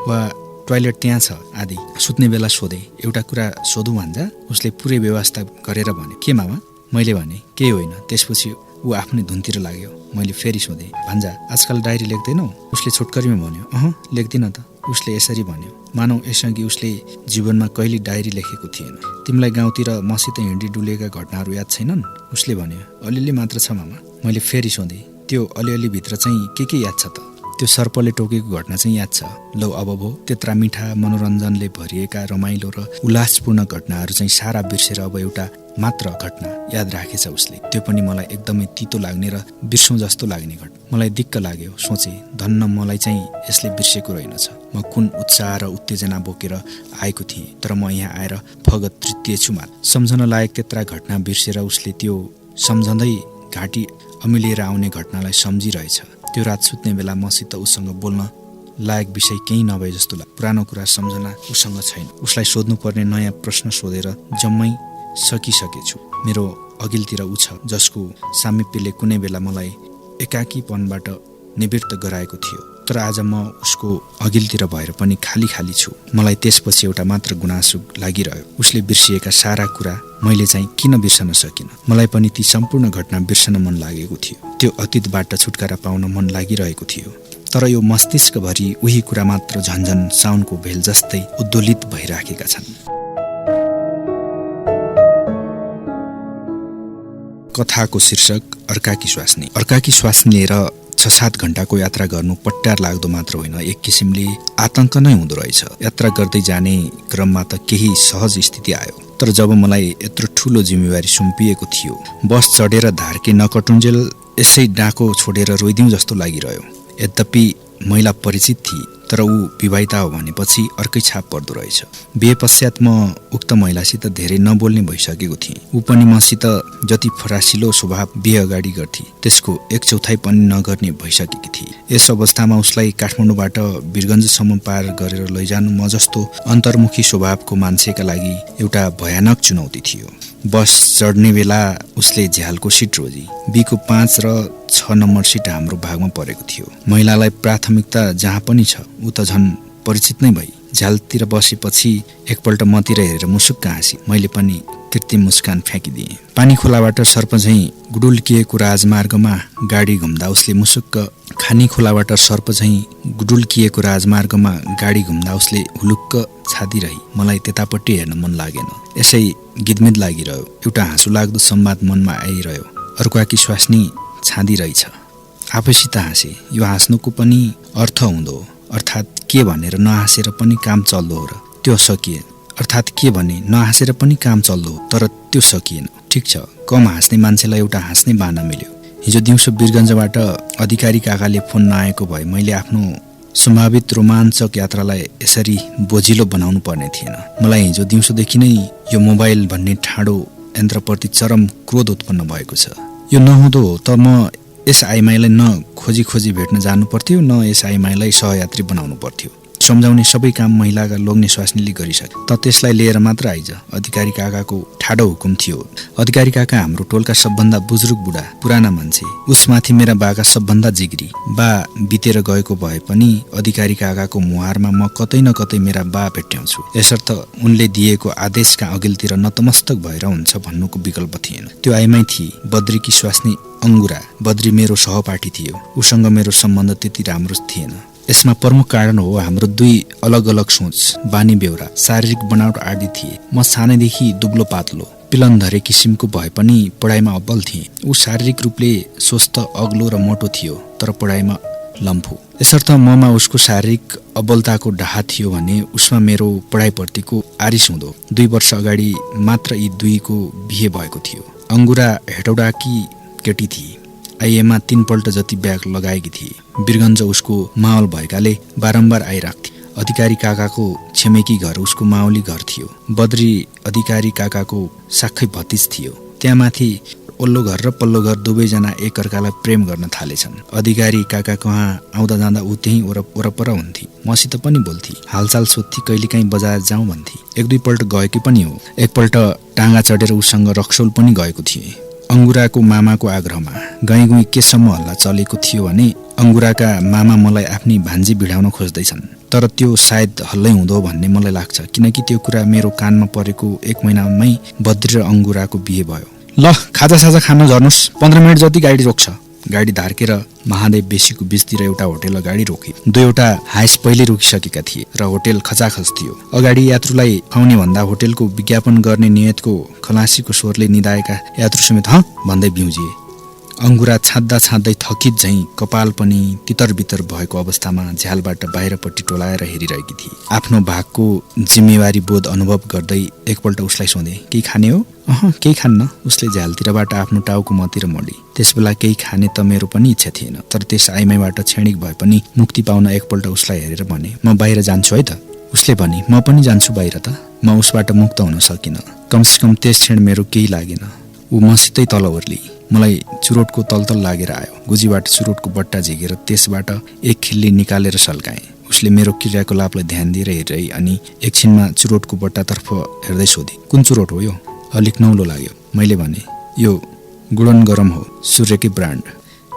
वा टोयलेट त्यहाँ छ आदि। सुत्ने बेला सोधे, एउटा कुरा सोधौँ भान्जा? उसले पुरै व्यवस्था गरेर भने, के मामा? मैले भने, केही होइन। त्यसपछि ऊ आफ्नै धुनतिर लाग्यो। मैले फेरि सोधेँ, भान्जा आजकल डायरी लेख्दैनौ? उसले छोटकरीमा भन्यो, अहँ लेख्दिन त। उसले यसरी भन्यो, मानौ यसअघि उसले जीवनमा कहिले डायरी लेखेको थिएन। तिमीलाई गाउँतिर मसित हिँडी डुलेका घटनाहरू याद छैनन्? उसले भन्यो, अलिअलि मात्र छ मामा। मैले फेरि सोधेँ, त्यो अलिअलि भित्र चाहिँ के याद छ त? त्यो सर्पले टोकेको घटना चाहिँ याद छ। लौ अब भो, त्यत्रा मिठा मनोरञ्जनले भरिएका रमाइलो र उल्लासपूर्ण घटनाहरू चाहिँ सारा बिर्सेर अब एउटा मात्र घटना याद राखेछ उसले। त्यो पनि मलाई एकदमै तितो लाग्ने र बिर्सौँ जस्तो लाग्ने घटना। मलाई दिक्क लाग्यो। सोचे, धन्न मलाई चाहिँ यसले बिर्सेको रहेनछ। म कुन उत्साह र उत्तेजना बोकेर आएको थिएँ, तर म यहाँ आएर फगत तृतीय छु मात्र। सम्झन लायक त्यत्रा घटना बिर्सेर उसले त्यो सम्झँदै घाँटी अमिलिएर आउने घटनालाई सम्झिरहेछ। त्यो रात सुत्ने बेला मसित उसँग बोल्न लायक विषय केही नभए जस्तो लाग्यो। पुरानो कुरा सम्झना उसँग छैन। उसलाई सोध्नुपर्ने नयाँ प्रश्न सोधेर जम्मै सकिसकेछु। मेरो अघिल्तिर ऊ छ, जसको सामिप्यले कुनै बेला मलाई एकाकीपनबाट निवृत्त गराएको थियो। तर आज म उसको अघिल्तिर भएर पनि खाली खाली छु। मलाई त्यसपछि एउटा मात्र गुनासो लागिरह्यो, उसले बिर्सिएका सारा कुरा मैले चाहिँ किन बिर्सन सकिनँ। मलाई पनि ती सम्पूर्ण घटना बिर्सन मन लागेको थियो। त्यो अतीतबाट छुटकारा पाउन मन लागिरहेको थियो। तर यो मस्तिष्कभरि उही कुरा मात्र झन्झन साउनको भेल जस्तै उद्दोलित भइराखेका छन्। कथाको शीर्षक अर्काकी स्वास्नी। अर्काकी स्वास्नी लिएर 6-7 घण्टाको यात्रा गर्नु पट्यार लाग्दो मात्र होइन, एक किसिमले आतंक नै हुँदो रहेछ। यात्रा गर्दै जाने क्रममा त केही सहज स्थिति आयो, तर जब मलाई यत्रो ठुलो जिम्मेवारी सुम्पिएको थियो, बस चढेर धार्के नकटुन्जेल यसै डाको छोडेर रोइदिउँ जस्तो लागिरह्यो। यद्यपि महिला परिचित थिए, तर ऊ विवाहिता हो भनेपछि अर्कै छाप पर्दो रहेछ। बिहे पश्चात म उक्त महिलासित धेरै नबोल्ने भइसकेको थिएँ। ऊ पनि मसित जति फरासिलो स्वभाव बिहे अगाडि गर्थे त्यसको 1/4 पनि नगर्ने भइसकेकी थिए। यस अवस्थामा उसलाई काठमाडौँबाट वीरगञ्जसम्म पार गरेर लैजानु म जस्तो अन्तर्मुखी स्वभावको मान्छेका लागि एउटा भयानक चुनौती थियो। बस चढ्ने बेला उसले झ्यालको सिट रोजी। बीको 5 र 6 नम्बर सिट हाम्रो भागमा परेको थियो। महिलालाई प्राथमिकता जहाँ पनि छ, ऊ त झन् परिचित नै भई। झ्यालतिर बसेपछि एकपल्ट मतिर हेरेर मुसुक्क हाँसी। मैले पनि कृत्रिम मुस्कान फ्याँकिदिएँ। पानी खोलाबाट सर्पझैँ गुडुल्किएको राजमार्गमा गाडी घुम्दा उसले मुसुक्क, खानी खोलाबाट सर्पझैँ गुडुल्किएको राजमार्गमा गाडी घुम्दा उसले हुलुक्क छादिरही। मलाई त्यतापट्टि हेर्न मन लागेन, यसै गिदमिद लागिरह्यो। एउटा हाँसो लाग्दो संवाद मनमा आइरह्यो। अर्काकी स्वास्नी छादिरहेछ। आफैसित हाँसे। यो हाँस्नुको पनि अर्थ हुँदो, अर्थात् के भनेर नहाँसेर पनि काम चल्दो हो र त्यो सकिएन। अर्थात् के भने नहाँसेर पनि काम चल्दो हो, तर त्यो सकिएन। ठिक छ, कम हाँस्ने मान्छेलाई एउटा हाँस्ने बाना मिल्यो। हिजो दिउँसो वीरगञ्जबाट अधिकारी काकाले फोन नआएको भए मैले आफ्नो सम्भावित रोमाञ्चक यात्रालाई यसरी बोझिलो बनाउनु पर्ने थिएन। मलाई हिजो दिउँसोदेखि नै यो मोबाइल भन्ने ठाडो यन्त्रप्रति चरम क्रोध उत्पन्न भएको छ। यो नहुँदो हो त म यस आइमाईलाई न खोजी खोजी भेट्न जानु पर्थ्यो, न यस आइमाईलाई सहयात्री बनाउनु पर्थ्यो। सम्झाउने सबै काम महिलाका लोग्ने स्वास्नीले गरिसके, त त्यसलाई लिएर मात्र आइज। अधिकारी काकाको ठाडो हुकुम थियो। अधिकारी काका हाम्रो टोलका सबभन्दा बुजुर्ग बुढा पुराना मान्छे। उसमाथि मेरा बाका सबभन्दा जिग्री। बा बितेर गएको भए पनि अधिकारी काकाको मुहारमा म कतै न कतै मेरा बा भेट्याउँछु। यसर्थ उनले दिएको आदेशका अघिल्तिर नतमस्तक भएर हुन्छ भन्नुको विकल्प थिएन। त्यो आइमाई थिए, बद्रीकी स्वास्नी अङ्गुरा। बद्री मेरो सहपाठी थियो। उसँग मेरो सम्बन्ध त्यति राम्रो थिएन। यसमा प्रमुख कारण हो हाम्रो दुई अलग अलग सोच, बानी बेहोरा, शारीरिक बनावट आदि थिए। म सानैदेखि दुब्लो पातलो पिलनधरे किसिमको भए पनि पढाइमा अब्बल थिएँ। ऊ शारीरिक रूपले स्वस्थ, अग्लो र मोटो थियो, तर पढाइमा लम्फु। यसर्थ ममा उसको शारीरिक अब्बलताको डाहा थियो भने उसमा मेरो पढाइप्रतिको आरिस हुँदो। 2 वर्ष अगाडि मात्र यी दुईको बिहे भएको थियो। अङ्गुरा हेटौडाकी केटी थिए। आइएमा 3 पल्ट जति ब्याग लगाएकी थिए। वीरगञ्ज उसको मावल भएकाले बारम्बार आइराख्थे। अधिकारी काकाको छिमेकी घर उसको मावली घर थियो। बद्री अधिकारी काकाको साखै भतिज थियो। त्यहाँ माथि ओल्लो घर र पल्लो घर दुवैजना एकअर्कालाई प्रेम गर्न थालेछन्। अधिकारी काका कहाँ आउँदा जाँदा ऊ त्यहीँ वरपर हुन्थे। मसित पनि बोल्थे, हालचाल सोध्थे, कहिलेकाहीँ बजार जाउँ भन्थे। 1-2 पल्ट गएकी पनि हो। एकपल्ट टाँगा चढेर उसँग रक्सौल पनि गएको थिए। अङ्गुराको मामाको आग्रहमा। गैँ केसम्म हल्ला चलेको थियो भने अङ्गुराका मामा मलाई आफ्नी भान्जी भिडाउन खोज्दैछन्। तर त्यो सायद हल्लै हुँदो भन्ने मलाई लाग्छ, किनकि त्यो कुरा मेरो कानमा परेको 1 महिनामै बद्री र अङ्गुराको बिहे भयो। ल खाजासाजा खान झर्नुहोस्, 15 मिनट जति गाडी रोक्छ। गाडी धार्केर महादेव बेसीको बीचतिर एउटा होटेल अगाडि रोके। 2वटा हाइस पहिले रोकिसकेका थिए र होटेल खचाखच थियो। अगाडि यात्रुलाई खुवाउने भन्दा होटेलको विज्ञापन गर्ने नियतको खलासीको स्वरले निदाएका यात्रु समेत ह भन्दै बिउजिए। अङ्गुरा छाड्दै थकित झैँ कपाल पनि तितर-बितर भएको अवस्थामा झ्यालबाट बाहिरपट्टि टोलाएर हेरिरहेकी थिए। आफ्नो भागको जिम्मेवारी बोध अनुभव गर्दै एकपल्ट उसलाई सोधे, केही खाने हो? केही खान्न। उसले झ्यालतिरबाट आफ्नो टाउको मतिर मोडी। त्यसबेला केही खाने त मेरो पनि इच्छा थिएन, तर त्यस आइमाईबाट क्षणिक भए पनि मुक्ति पाउन एकपल्ट उसलाई हेरेर भने, म बाहिर जान्छु है त। उसले भने, म पनि जान्छु बाहिर त। म उसबाट मुक्त हुन सकिनँ। कमसेकम त्यस क्षण मेरो केही लागेन। ऊ मसितै तल ओर्ली। मलाई चुरोटको तलतल लागेर आयो। गुजीबाट चुरोटको बट्टा झिकेर त्यसबाट एक खिल्ली निकालेर सल्काएँ। उसले मेरो क्रियाकलापलाई ध्यान दिएर हेरे अनि एकछिनमा चुरोटको बट्टातर्फ हेर्दै सोधे, कुन चुरोट हो यो? अलिक नौलो लाग्यो। मैले भने, यो गुडन गरम हो, सूर्यकै ब्रान्ड।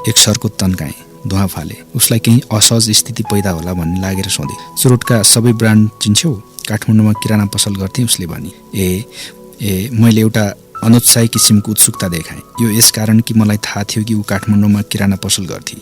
एक सरको तन्काएँ, धुवा फाले। उसलाई केही असहज स्थिति पैदा होला भन्ने लागेर सोधे, चुरोटका सबै ब्रान्ड चिन्छौ? काठमाडौँमा किराना पसल गर्थेँ उसले भने। मैले एउटा अनुत्साही किसिमको उत्सुकता देखाएँ। यो यस कारण कि मलाई थाहा थियो कि ऊ काठमाडौँमा किराना पसल गर्थे।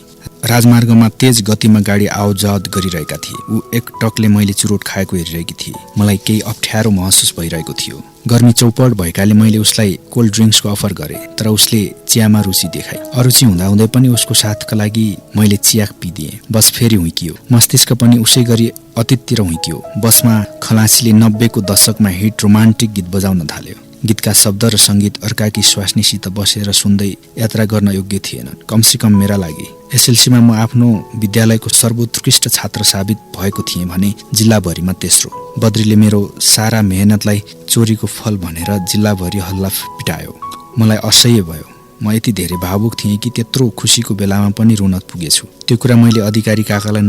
राजमार्गमा तेज गतिमा गाडी आवजावत गरिरहेका थिए। ऊ एक टकले मैले चुरोट खाएको हेरिरहेकी थिए। मलाई केही अप्ठ्यारो महसुस भइरहेको थियो। गर्मी चौपट भएकाले मैले उसलाई कोल्ड ड्रिङ्क्सको अफर गरेँ, तर उसले चियामा रुचि देखाए। अरुचि हुँदाहुँदै पनि उसको साथका लागि मैले चिया पिदिएँ। बस फेरि हुइकियो। मस्तिष्क पनि उसै गरी अतीततिर हुइकियो। बसमा खलासीले 90को दशकमा हिट रोमान्टिक गीत बजाउन थाल्यो। गीतका शब्द र सङ्गीत अर्काकी स्वास्नीसित बसेर सुन्दै यात्रा गर्न योग्य थिएनन्, कमसेकम मेरा लागि। एसएलसीमा म आफ्नो विद्यालयको सर्वोत्कृष्ट छात्र साबित भएको थिएँ भने जिल्लाभरिमा तेस्रो। बद्रीले मेरो सारा मेहनतलाई चोरीको फल भनेर जिल्लाभरि हल्ला पिटायो। मलाई असह्य भयो। म यति धेरै भावुक थिएँ कि त्यत्रो खुसीको बेलामा पनि रुन पुगेछु। त्यो कुरा मैले अधिकारी काकालाई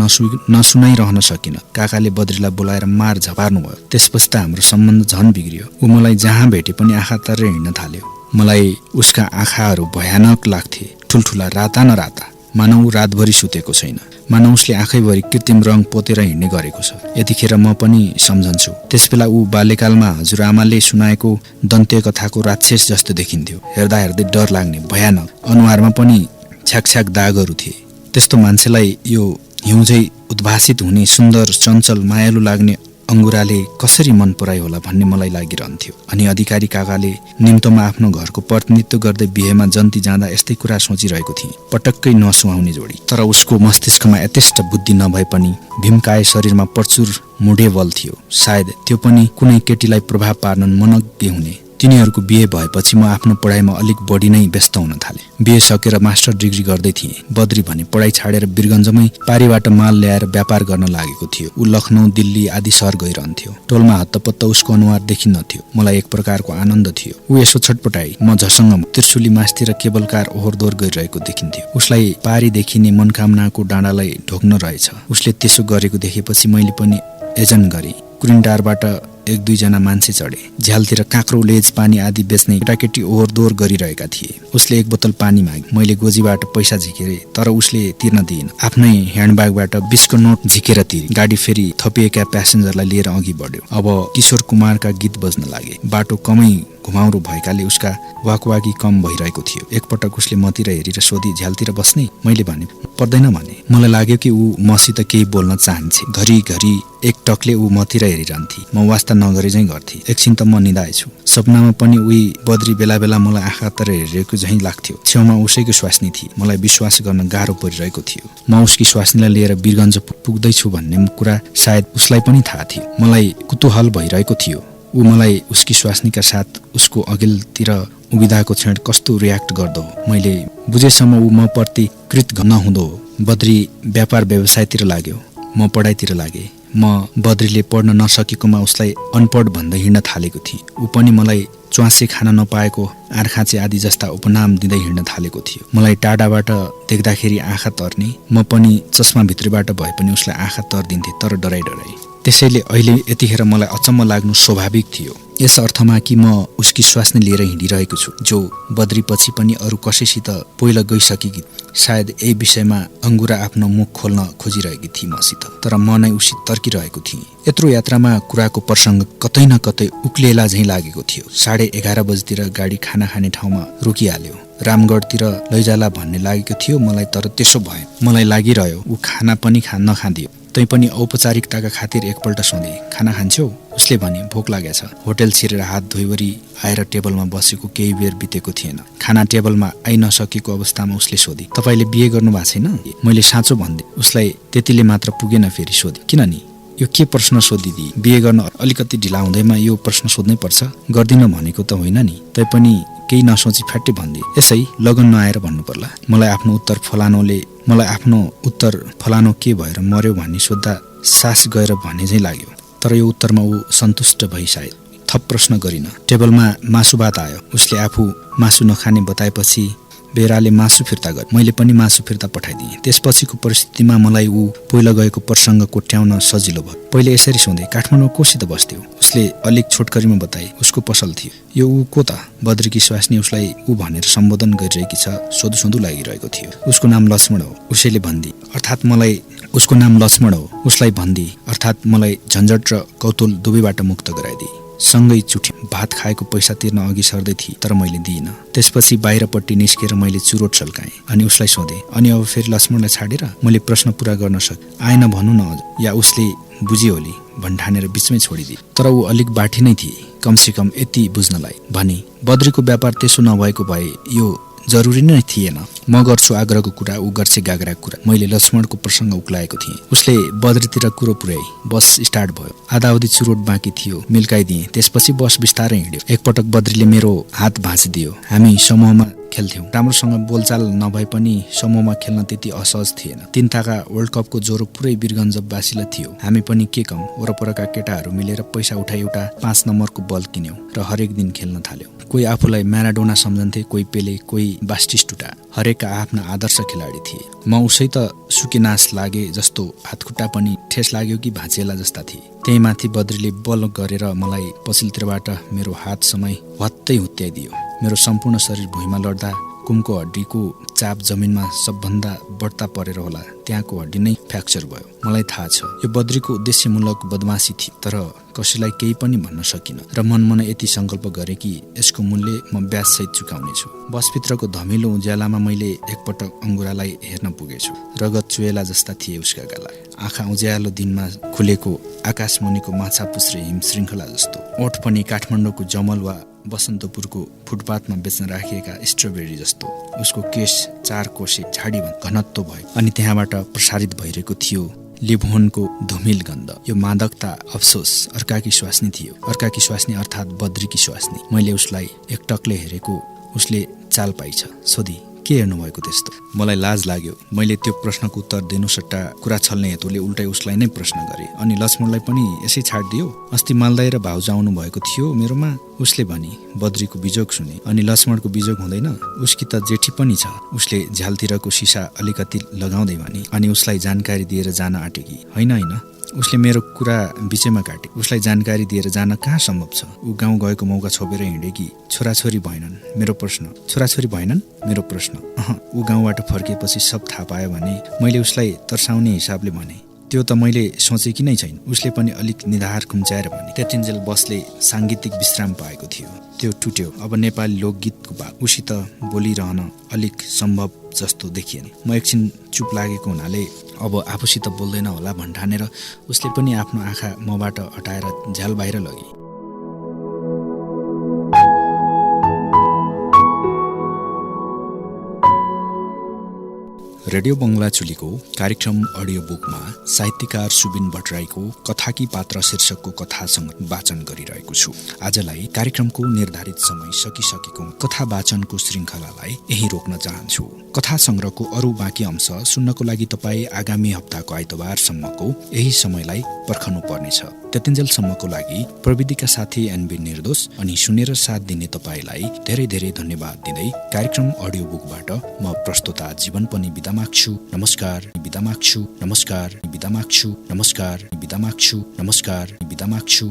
नसुनाइरहन सकिनँ। काकाले बद्रीलाई बोलाएर मार झपार्नु भयो। त्यसपछि त हाम्रो सम्बन्ध झन बिग्रियो। ऊ मलाई जहाँ भेटे पनि आँखा तरेर हिँड्न थाल्यो। मलाई उसका आँखाहरू भयानक लाग्थे, ठुल्ठुला, राता न राता, मानौ रातभरि सुतेको छैन, मानौ उसले आँखैभरि कृत्रिम रङ पोतेर हिँड्ने गरेको छ। यतिखेर म पनि सम्झन्छु, त्यसबेला ऊ बाल्यकालमा हजुरआमाले सुनाएको दन्त्य कथाको राक्षस जस्तो देखिन्थ्यो। हेर्दा हेर्दै डर लाग्ने, भयानक। अनुहारमा पनि छ्याक दागहरू थिए। त्यस्तो मान्छेलाई यो हिउँझै उद्भासित हुने, सुन्दर, चञ्चल, मायालु लाग्ने अङ्गुराले कसरी मन परायो होला भन्ने मलाई लागिरहन्थ्यो। अनि अधिकारी काकाले निम्तोमा आफ्नो घरको प्रतिनिधित्व गर्दै बिहेमा जन्ती जाँदा यस्तै कुरा सोचिरहेको थिएँ। पटक्कै नसुहाउने जोडी। तर उसको मस्तिष्कमा यथेष्ट बुद्धि नभए पनि भीमकाय शरीरमा प्रचुर मुढे बल थियो। सायद त्यो पनि कुनै केटीलाई प्रभाव पार्न मनज्ञ हुने। तिनीहरूको बिहे भएपछि म आफ्नो पढाइमा अलिक बढी नै व्यस्त हुन थालेँ। बिहे सकेर मास्टर डिग्री गर्दै थिएँ। बद्री भने पढाइ छाडेर वीरगञ्जमै पारीबाट माल ल्याएर व्यापार गर्न लागेको थियो। ऊ लखनऊ, दिल्ली आदि सहर गइरहन्थ्यो। टोलमा हत्तपत्त उसको अनुहार देखिन्नथ्यो। मलाई एक प्रकारको आनन्द थियो। ऊ यसो छटपटाई। म झसङ्ग त्रिशुली मास्तिर केबल कार ओहोरदोहोर गरिरहेको देखिन्थ्यो। उसलाई पारी देखिने मनकामनाको डाँडालाई ढोक्न रहेछ। उसले त्यसो गरेको देखेपछि मैले पनि एजन गरेँ। कुरिन्डारबाट एक दुईजना मान्छे चढे। झ्यालतिर काँक्रो, लेज, पानी आदि बेच्ने केटाकेटी ओहोरदोहोर गरिरहेका थिए। उसले एक बोतल पानी मागे। मैले गोजीबाट पैसा झिकेरे, तर उसले तिर्न दिएन। आफ्नै ह्यान्डब्यागबाट 20 को नोट झिकेर तिरे। गाडी फेरि थपिएका प्यासेन्जरलाई लिएर अघि बढ्यो। अब किशोर कुमारका गीत बज्न लागे। बाटो कमै घुमाउरो भएकाले उसका वाकवाकी कम भइरहेको थियो। एकपटक उसले मतिर हेरेर सोधी, झ्यालतिर बस्ने? मैले भने पर्दैन भने। मलाई लाग्यो कि ऊ मसित केही बोल्न चाहन्छे। घरिघरि एक टकले ऊ मतिर हेरिरहन्थे। म वास्ता नगरे चाहिँ गर्थे। एकछिन त म निदाएछु। सपनामा पनि उही बद्री बेला बेला मलाई आँखा तर हेरेको झैँ लाग्थ्यो। छेउमा उसैको स्वास्नी थिए। मलाई विश्वास गर्न गाह्रो परिरहेको थियो। म उसकी स्वास्नीलाई लिएर वीरगञ्ज पुग्दैछु भन्ने कुरा सायद उसलाई पनि थाहा थियो। मलाई कुतूहल भइरहेको थियो। ऊ मलाई उसकी स्वास्नीका साथ उसको अघिल्तिर उभिदाको क्षण कस्तो रियाक्ट गर्दो मैले बुझेसम्म ऊ म प्रति कृत नहुँदो। बद्री व्यापार व्यवसायतिर लाग्यो। म पढाइतिर लागे। म बद्रीले पढ्न नसकेकोमा उसलाई अनपढ भन्दै हिँड्न थालेको थिएँ। ऊ पनि मलाई च्वासे खान नपाएको आर्खाँचे आदि जस्ता उपनाम दिँदै हिँड्न थालेको थियो। मलाई टाढाबाट देख्दाखेरि आँखा तर्ने। म पनि चस्मा भित्रबाट भए पनि उसलाई आँखा तर्दिन्थे, तर डराइ। त्यसैले अहिले यतिखेर मलाई अचम्म लाग्नु स्वाभाविक थियो। यस अर्थमा कि म उसकी स्वास्नी लिएर हिँडिरहेको छु, जो बद्रीपछि पनि अरू कसैसित पहिला गइसकेकी। सायद यही विषयमा अङ्गुरा आफ्नो मुख खोल्न खोजिरहेकी थिए मसित, तर म नै उसित तर्किरहेको थिएँ। यत्रो यात्रामा कुराको प्रसङ्ग कतै न कतै उक्लिएला झैँ लागेको थियो। 11:30 बजीतिर गाडी खाना खाने ठाउँमा रोकिहाल्यो। रामगढतिर लैजाला भन्ने लागेको थियो मलाई, तर त्यसो भए मलाई लागिरह्यो ऊ खाना पनि नखाँदियो। तै पनि औपचारिकताका खातिर एकपल्ट सोधे, खाना खान्छौ? उसले भने, भोक लागेछ। होटेल छिरेर हात धोइवरी आएर टेबलमा बसेको केही बेर बितेको थिएन। खाना टेबलमा आइ नसकेको अवस्थामा उसले सोधी, तपाईले बिहे गर्नु भएको छैन? मैले साँचो भन्दै। उसलाई त्यतिले मात्र पुगेन। फेरि सोधी, किन नि? यो के प्रश्न सोधिदिए? बिहे गर्न अलिकति ढिला हुँदैमा यो प्रश्न सोध्नै पर्छ? गर्दिन भनेको त होइन नि। तैपनि केही नसोची फ्याट्टै भन्दिए, यसै लगन नआएर भन्नु पर्ला। मलाई आफ्नो उत्तर फलानो के भएर मर्यो भन्ने सोद्धा सास गएर भने चाहिँ लाग्यो। तर यो उत्तरमा ऊ सन्तुष्ट भई सायद थप प्रश्न गरिन। टेबलमा मासु भात आयो। उसले आफू मासु नखाने बताएपछि बेराले मासु फिर्ता गरे। मैले पनि मासु फिर्ता पठाइदिएँ। त्यसपछिको परिस्थितिमा मलाई ऊ पहिला गएको प्रसङ्ग कोट्याउन सजिलो भयो। पहिले यसरी सोधे, काठमाडौँमा कोसित बस्थ्यौ? उसले अलिक छोटकरीमा बताए, उसको पसल थियो। यो ऊ को त? बद्रीकी स्वास्नी उसलाई ऊ भनेर सम्बोधन गरिरहेकी छ। सोधु लागिरहेको थियो। उसको नाम लक्ष्मण हो। उसैले भन्दे, अर्थात् मलाई उसको नाम लक्ष्मण हो। उसलाई भन्दे, अर्थात् मलाई झन्झट र कौतूहल दुवैबाट मुक्त गराइदिए। सँगै चुठी भात खाएको पैसा तिर्न अघि सर्दै थिए, तर मैले दिइन। त्यसपछि बाहिरपट्टि निस्केर मैले चुरोट छल्काएँ अनि उसलाई सोधेँ, अनि अब फेरि लक्ष्मणलाई छाडेर? मैले प्रश्न पूरा गर्न सकेँ। आएन भनौँ न, या उसले बुझियो होली भन्ठानेर बिचमै छोडिदिए। तर ऊ अलिक बाठी नै थिए, कमसेकम यति बुझ्नलाई भने बद्रीको व्यापार त्यसो नभएको भए यो जरुरी नै थिएन। म गर्छु आग्रहको कुरा, ऊ गर्छ गाग्राको कुरा। मैले लक्ष्मणको प्रसङ्ग उक्लाएको थिएँ। उसले बद्रीतिर कुरो पुर्याई। बस स्टार्ट भयो। आधा अवधि चुरोट बाँकी थियो, मिल्काइदिएँ। त्यसपछि बस बिस्तारै हिँड्यो। एकपटक बद्रीले मेरो हात भाँचिदियो। हामी समूहमा खेल्थ्यौँ। राम्रोसँग बोलचाल नभए पनि समूहमा खेल्न त्यति असहज थिएन। 3 ताका वर्ल्ड कपको जोरो पुरै वीरगञ्जबासीलाई थियो। हामी पनि के कम, वरपरका केटाहरू मिलेर पैसा उठाई एउटा 5 नम्बरको बल किन्यौँ र हरेक दिन खेल्न थाल्यौँ। कोही आफूलाई म्याराडोना सम्झन्थे, कोही पेले, कोही बास्टिस्टुटा। हरेकका आफ्ना आदर्श खेलाडी थिए। म उसै त सुकेनास लागे जस्तो हातखुट्टा पनि ठेस लाग्यो कि भाँचिएला जस्ता थिए। त्यही माथि बद्रीले बल गरेर मलाई पछिल्लोतिरबाट मेरो हात समय हत्तै हुत्याइदियो। मेरो सम्पूर्ण शरीर भुइँमा लड्दा कुमको हड्डीको चाप जमिनमा सबभन्दा बढ्ता परेर होला त्यहाँको हड्डी नै फ्र्याक्चर भयो। मलाई थाहा छ यो बद्रीको उद्देश्यमूलक बदमासी थियो, तर कसैलाई केही पनि भन्न सकिन र मनमनै यति सङ्कल्प गरे कि यसको मूल्य म ब्याजसहित चुकाउनेछु। बसभित्रको धमिलो उज्यालामा मैले एकपटक अङ्गुरालाई हेर्न पुगेछु। रगत चुहेला जस्ता थिए उसका गाला। आँखा उज्यालो दिनमा खुलेको आकाशमुनिको माछा पुछ्रे हिम श्रृङ्खला जस्तो। ओठ पनि काठमाडौँको जमल वा बसन्तपुरको फुटपाथमा बेच्न राखिएका स्ट्रबेरी जस्तो। उसको केश 4 कोसे झाडी घनत्व भयो अनि त्यहाँबाट प्रसारित भइरहेको थियो लिभोनको धुमिल गन्ध। यो मादकता अफसोस अर्काकी स्वास्नी थियो। अर्काकी स्वास्नी अर्थात् बद्रीकी स्वास्नी। मैले उसलाई एकटकले हेरेको उसले चाल पाइछ। सोधी, के हेर्नुभएको त्यस्तो? मलाई लाज लाग्यो। मैले त्यो प्रश्नको उत्तर दिनु सट्टा कुरा छल्ने हेतुले उल्टै उसलाई नै प्रश्न गरे। अनि लक्ष्मणलाई पनि यसै छाड दियो? अस्ति मालदाई र भाउजू आउनु भएको थियो मेरोमा, उसले भनी। बद्रीको बिजोग सुने। अनि लक्ष्मणको बिजोग हुँदैन? उसकी त जेठी पनि छ। उसले झ्यालतिरको सिसा अलिकति लगाउँदै भनी। अनि उसलाई जानकारी दिएर जान आँटेकी। होइन, उसले मेरो कुरा बिचैमा काटे। उसलाई जानकारी दिएर जान कहाँ सम्भव छ? ऊ गाउँ गएको मौका छोपेर हिँडेकी। छोराछोरी भएनन्? मेरो प्रश्न। छोराछोरी भएनन्? मेरो प्रश्न। ऊ गाउँबाट फर्किएपछि सब थाहा पायो भने? मैले उसलाई तर्साउने हिसाबले भने। त्यो त मैले सोचेकी नै छैन। उसले पनि अलिक निधार खुम्चाएर भने। त्यतिन्जेल बसले साङ्गीतिक विश्राम पाएको थियो। त्यो टुट्यो। अब नेपाली लोकगीतको भाग उसित बोलिरहन अलिक सम्भव जस्तो देखिएन। म एकछिन चुप लागेको हुनाले अब आफूसित बोल्दैन होला भन्ठानेर उसले पनि आफ्नो आँखा मबाट हटाएर झ्याल बाहिर लगे। रेडियो बङ्गलाचुलीको कार्यक्रम अडियो बुकमा साहित्यकार सुबिन भट्टराईको कथाकी पात्र शीर्षकको कथासँग वाचन गरिरहेको छु। आजलाई कार्यक्रमको निर्धारित समय सकिसकेको कथा वाचनको श्रृङ्खलालाई यही रोक्न चाहन्छु। कथा संग्रहको अरू बाँकी अंश सुन्नको लागि तपाईँ आगामी हप्ताको आइतबारसम्मको यही समयलाई पर्खनु पर्नेछ। त्यतिन्जेलसम्मको लागि प्रविधिका साथी एनबी निर्दोष अनि सुनेर साथ दिने तपाईँलाई धेरै धेरै धन्यवाद दिँदै कार्यक्रम अडियो बुकबाट म प्रस्तुता जीवन पनि बिदा माग्छु। नमस्कार, बिदा माग्छु। नमस्कार, बिदा माग्छु। नमस्कार, बिदा माग्छु। नमस्कार, बिदा माग्छु।